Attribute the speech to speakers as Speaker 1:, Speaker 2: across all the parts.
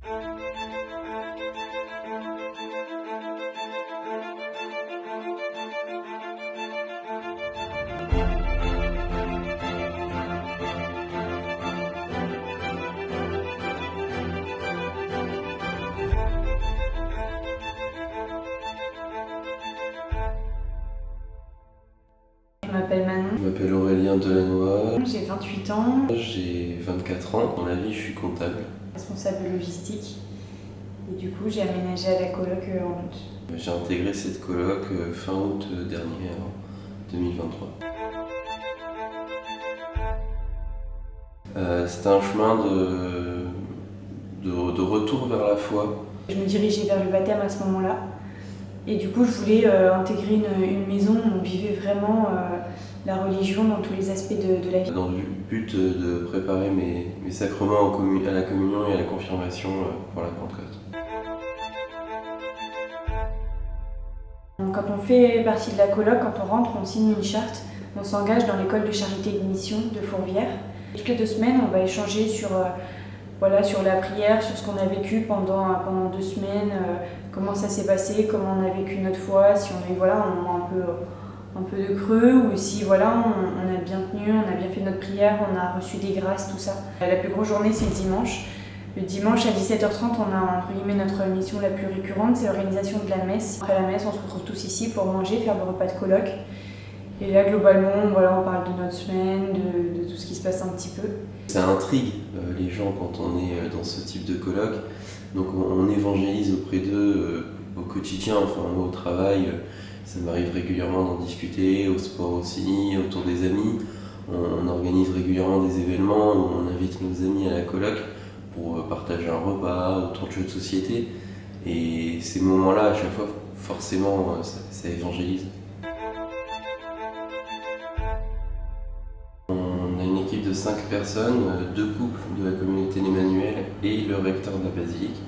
Speaker 1: Je m'appelle Manon.
Speaker 2: Je m'appelle Aurélien Delannoy.
Speaker 1: J'ai 28 ans,
Speaker 2: J'ai 24 ans. Dans la vie, je suis comptable.
Speaker 1: responsable logistique. Et du coup, j'ai aménagé à la coloc en août.
Speaker 2: J'ai intégré cette coloc fin août dernier, en 2023. C'était un chemin de retour vers la foi.
Speaker 1: Je me dirigeais vers le baptême à ce moment-là. Et du coup, je voulais intégrer une maison où on vivait vraiment la religion dans tous les aspects de la vie.
Speaker 2: Dans le but de préparer mes sacrements à la communion et à la confirmation pour la Pentecôte.
Speaker 1: Quand on fait partie de la coloc, quand on rentre, on signe une charte. On s'engage dans l'école de charité et de mission de Fourvière. Toutes les 2 semaines, on va échanger sur la prière, sur ce qu'on a vécu pendant 2 semaines, comment ça s'est passé, comment on a vécu notre foi, si on a un peu de creux ou si on a bien tenu, on a bien fait notre prière, on a reçu des grâces, tout ça. La plus grosse journée, c'est le dimanche. Le dimanche à 17h30, on a entre guillemets notre mission la plus récurrente, c'est l'organisation de la messe. Après la messe, on se retrouve tous ici pour manger, faire le repas de coloc. Et là, globalement, on parle de notre semaine, de tout ce qui se passe un petit peu.
Speaker 2: Ça intrigue les gens quand on est dans ce type de colloque. Donc on évangélise auprès d'eux au quotidien, enfin moi au travail, ça m'arrive régulièrement d'en discuter, au sport aussi, autour des amis. On organise régulièrement des événements où on invite nos amis à la colloque pour partager un repas autour de jeux de société. Et ces moments-là, à chaque fois, forcément, ça évangélise. On a une équipe de 5 personnes, 2 couples de la communauté d'Emmanuel et le recteur de la basilique,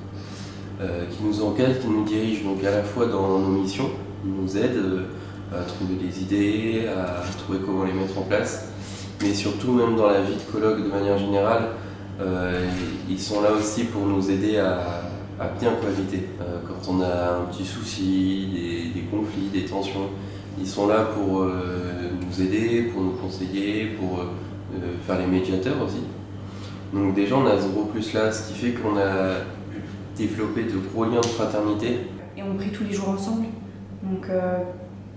Speaker 2: qui nous encadrent, qui nous dirigent donc à la fois dans nos missions, ils nous aident à trouver des idées, à trouver comment les mettre en place, mais surtout même dans la vie de colloque de manière générale, ils sont là aussi pour nous aider à bien cohabiter. Quand on a un petit souci, des conflits, des tensions, ils sont là pour nous aider, pour nous conseiller, pour faire les médiateurs aussi. Donc déjà on a ce gros plus là, ce qui fait qu'on a pu développer de gros liens de fraternité.
Speaker 1: Et on prie tous les jours ensemble. Donc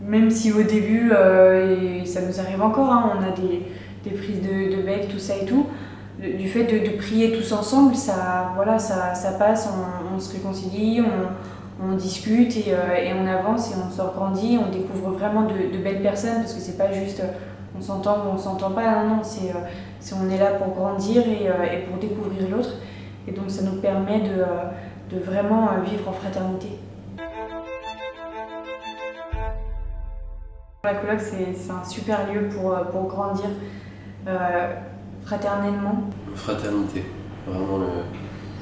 Speaker 1: même si au début, et ça nous arrive encore, on a des prises de bec, tout ça et tout, du fait de prier tous ensemble, ça passe, on se réconcilie, on discute et on avance et on se grandit, on découvre vraiment de belles personnes parce que c'est pas juste on s'entend ou on s'entend pas, non, c'est on est là pour grandir et pour découvrir l'autre et donc ça nous permet de vraiment vivre en fraternité. La coloc c'est un super lieu pour grandir fraternellement.
Speaker 2: Fraternité, vraiment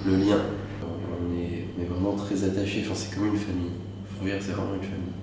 Speaker 2: le lien. On est vraiment très attachés, enfin, c'est comme une famille. Fourvière, c'est vraiment une famille.